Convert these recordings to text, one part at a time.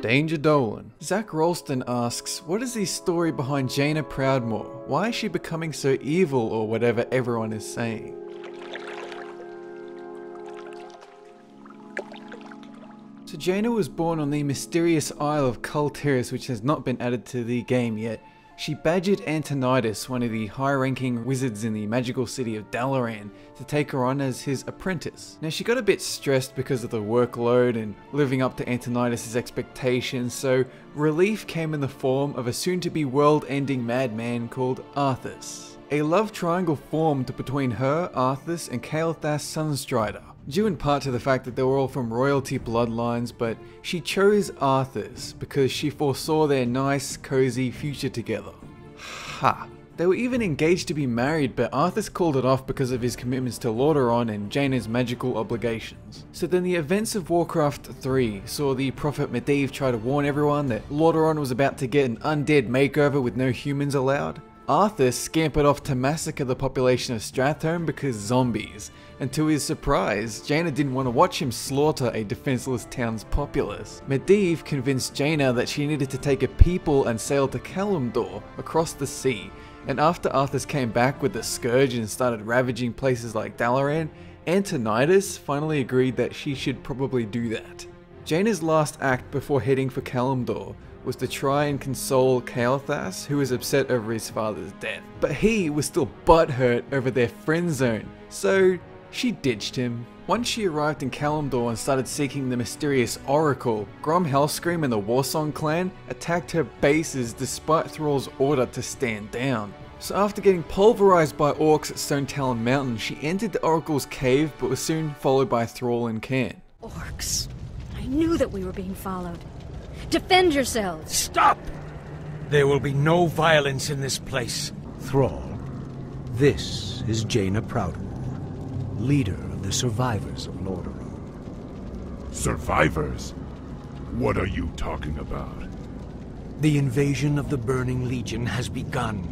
Danger Dolan. Zach Ralston asks, what is the story behind Jaina Proudmoore? Why is she becoming so evil, or whatever everyone is saying? So Jaina was born on the mysterious Isle of Kultiris, which has not been added to the game yet. She badgered Antonidas, one of the high-ranking wizards in the magical city of Dalaran, to take her on as his apprentice. Now she got a bit stressed because of the workload and living up to Antonidas' expectations, so relief came in the form of a soon-to-be world-ending madman called Arthas. A love triangle formed between her, Arthas, and Kael'thas Sunstrider, due in part to the fact that they were all from royalty bloodlines, but she chose Arthas because she foresaw their nice, cozy future together. Ha! They were even engaged to be married, but Arthas called it off because of his commitments to Lordaeron and Jaina's magical obligations. So then the events of Warcraft 3 saw the prophet Medivh try to warn everyone that Lordaeron was about to get an undead makeover with no humans allowed. Arthas scampered off to massacre the population of Stratholme because zombies, and to his surprise, Jaina didn't want to watch him slaughter a defenseless town's populace. Medivh convinced Jaina that she needed to take a people and sail to Kalimdor across the sea, and after Arthas came back with the Scourge and started ravaging places like Dalaran, Antonidas finally agreed that she should probably do that. Jaina's last act before heading for Kalimdor was to try and console Kael'thas, who was upset over his father's death. But he was still butthurt over their friend zone, so she ditched him. Once she arrived in Kalimdor and started seeking the mysterious Oracle, Grom Hellscream and the Warsong clan attacked her bases despite Thrall's order to stand down. So after getting pulverized by orcs at Stone Talon Mountain, she entered the Oracle's cave but was soon followed by Thrall and Cairn. Orcs. I knew that we were being followed. Defend yourselves! Stop! There will be no violence in this place. Thrall, this is Jaina Proudmoore, leader of the survivors of Lordaeron. Survivors? What are you talking about? The invasion of the Burning Legion has begun.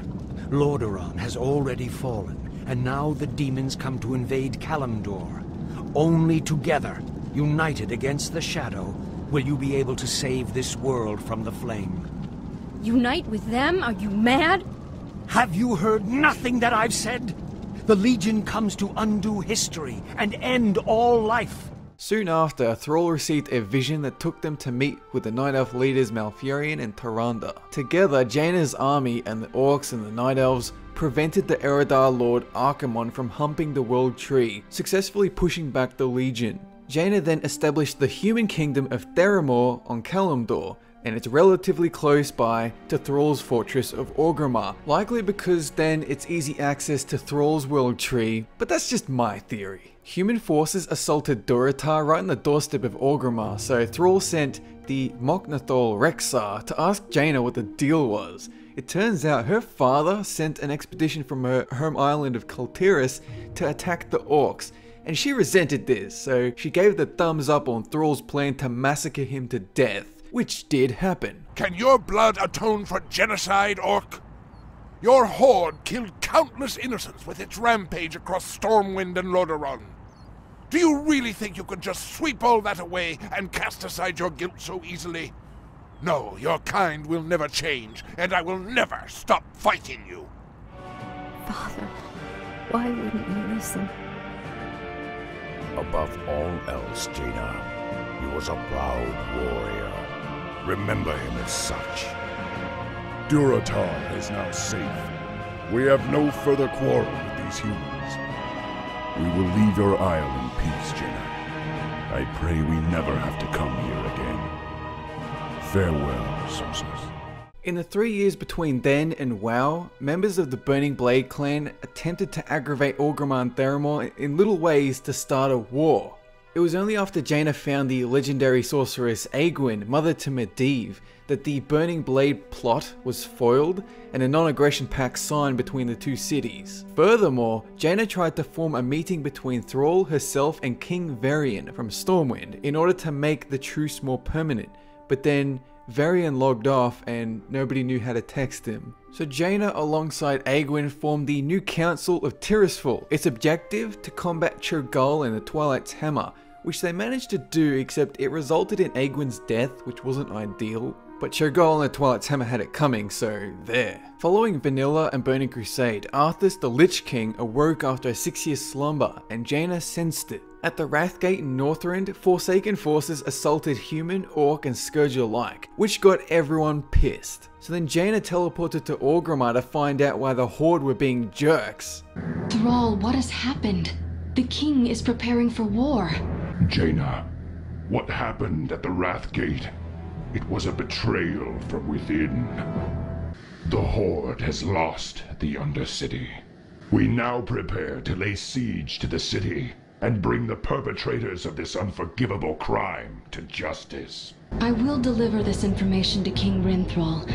Lordaeron has already fallen, and now the demons come to invade Kalimdor. Only together, united against the Shadow, will you be able to save this world from the flame? Unite with them? Are you mad? Have you heard nothing that I've said? The Legion comes to undo history and end all life. Soon after, Thrall received a vision that took them to meet with the Night Elf leaders Malfurion and Tyrande. Together, Jaina's army and the Orcs and the Night Elves prevented the Eredar Lord Archimonde from humping the World Tree, successfully pushing back the Legion. Jaina then established the human kingdom of Theramore on Kalimdor, and it's relatively close by to Thrall's fortress of Orgrimmar, likely because then it's easy access to Thrall's world tree, but that's just my theory. Human forces assaulted Durotar right on the doorstep of Orgrimmar, so Thrall sent the Mok'Nathal Rexxar to ask Jaina what the deal was. It turns out her father sent an expedition from her home island of Kultiris to attack the Orcs, and she resented this, so she gave the thumbs up on Thrall's plan to massacre him to death, which did happen. Can your blood atone for genocide, Orc? Your horde killed countless innocents with its rampage across Stormwind and Lordaeron. Do you really think you could just sweep all that away and cast aside your guilt so easily? No, your kind will never change, and I will never stop fighting you. Father, why wouldn't you listen? Above all else, Jaina, he was a proud warrior. Remember him as such. Durotar is now safe. We have no further quarrel with these humans. We will leave your isle in peace, Jaina. I pray we never have to come here again. Farewell, sorceress. In the 3 years between then and WoW, members of the Burning Blade clan attempted to aggravate Orgrimmar and Theramore in little ways to start a war. It was only after Jaina found the legendary sorceress Aegwynn, mother to Medivh, that the Burning Blade plot was foiled and a non-aggression pact signed between the two cities. Furthermore, Jaina tried to form a meeting between Thrall, herself, and King Varian from Stormwind in order to make the truce more permanent, but then Varian logged off and nobody knew how to text him. So Jaina alongside Aegwynn formed the new Council of Tirisfal. Its objective to combat Chur'Gul and the Twilight's Hammer, which they managed to do, except it resulted in Aegwyn's death, which wasn't ideal. But Cho'Gall and the Twilight's Hammer had it coming, so there. Following Vanilla and Burning Crusade, Arthas the Lich King awoke after a 6-year slumber, and Jaina sensed it. At the Wrathgate in Northrend, Forsaken forces assaulted human, orc and scourge alike, which got everyone pissed. So then Jaina teleported to Orgrimmar to find out why the Horde were being jerks. Thrall, what has happened? The king is preparing for war. Jaina, what happened at the Wrathgate? It was a betrayal from within. The Horde has lost the Undercity. We now prepare to lay siege to the city and bring the perpetrators of this unforgivable crime to justice. I will deliver this information to King Rinthral,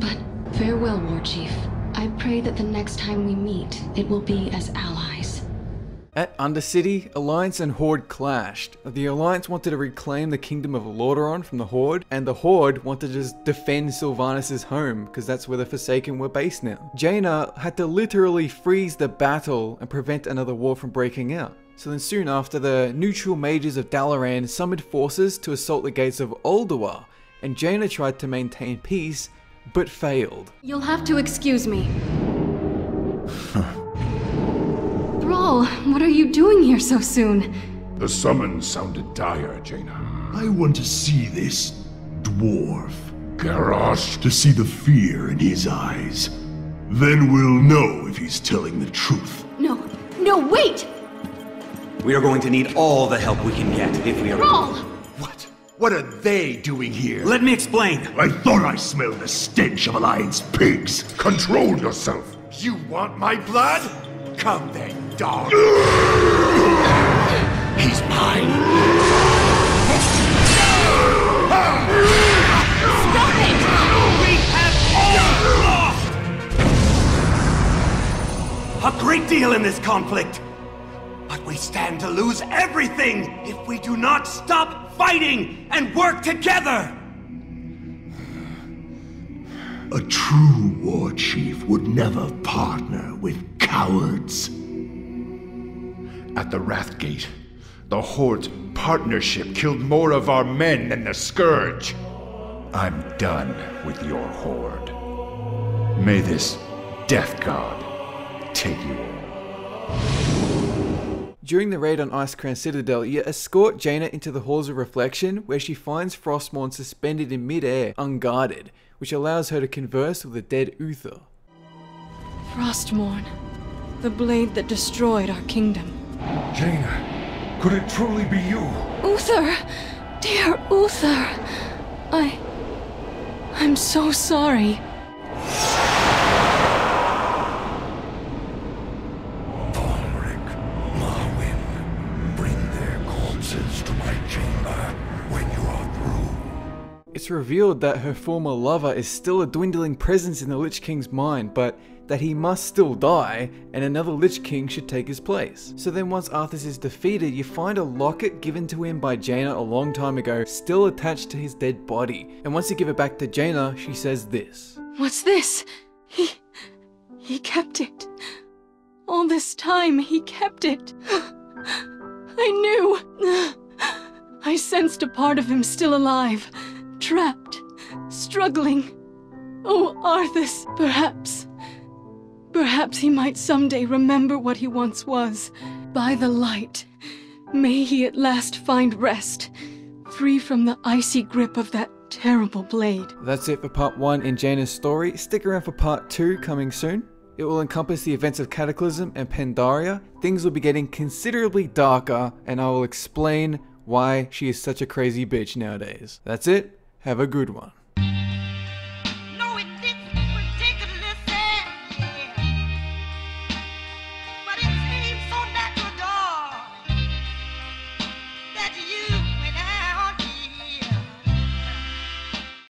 but farewell, War Chief. I pray that the next time we meet, it will be as allies. At Undercity, Alliance and Horde clashed. The Alliance wanted to reclaim the kingdom of Lordaeron from the Horde, and the Horde wanted to just defend Sylvanas' home, because that's where the Forsaken were based now. Jaina had to literally freeze the battle and prevent another war from breaking out. So then soon after, the neutral mages of Dalaran summoned forces to assault the gates of Ulduar, and Jaina tried to maintain peace, but failed. You'll have to excuse me. Thrall, what are you doing here so soon? The summons sounded dire, Jaina. I want to see this dwarf. Garrosh. To see the fear in his eyes. Then we'll know if he's telling the truth. No, wait! We are going to need all the help we can get if we are— Thrall! What? What are they doing here? Let me explain! I thought I smelled the stench of Alliance pigs. Control yourself. You want my blood? Come then, dog. He's mine. Stop it! We have all lost! A great deal in this conflict! But we stand to lose everything if we do not stop fighting and work together! A true war chief would never partner with cowards. At the Wrathgate, the Horde's partnership killed more of our men than the Scourge. I'm done with your Horde. May this Death God take you all. During the raid on Icecrown Citadel, you escort Jaina into the Halls of Reflection, where she finds Frostmourne suspended in mid-air, unguarded, which allows her to converse with the dead Uther. Frostmourne, the blade that destroyed our kingdom. Jaina, could it truly be you? Uther! Dear Uther! I'm so sorry. It's revealed that her former lover is still a dwindling presence in the Lich King's mind, but that he must still die, and another Lich King should take his place. So then once Arthas is defeated, you find a locket given to him by Jaina a long time ago, still attached to his dead body. And once you give it back to Jaina, she says this. What's this? He kept it. All this time, he kept it. I knew. I sensed a part of him still alive. Trapped, struggling. Oh, Arthas, perhaps he might someday remember what he once was. By the light, may he at last find rest, free from the icy grip of that terrible blade. That's it for part 1 in Jaina's story. Stick around for part 2 coming soon. It will encompass the events of Cataclysm and Pandaria. Things will be getting considerably darker, and I will explain why she is such a crazy bitch nowadays. That's it. Have a good one.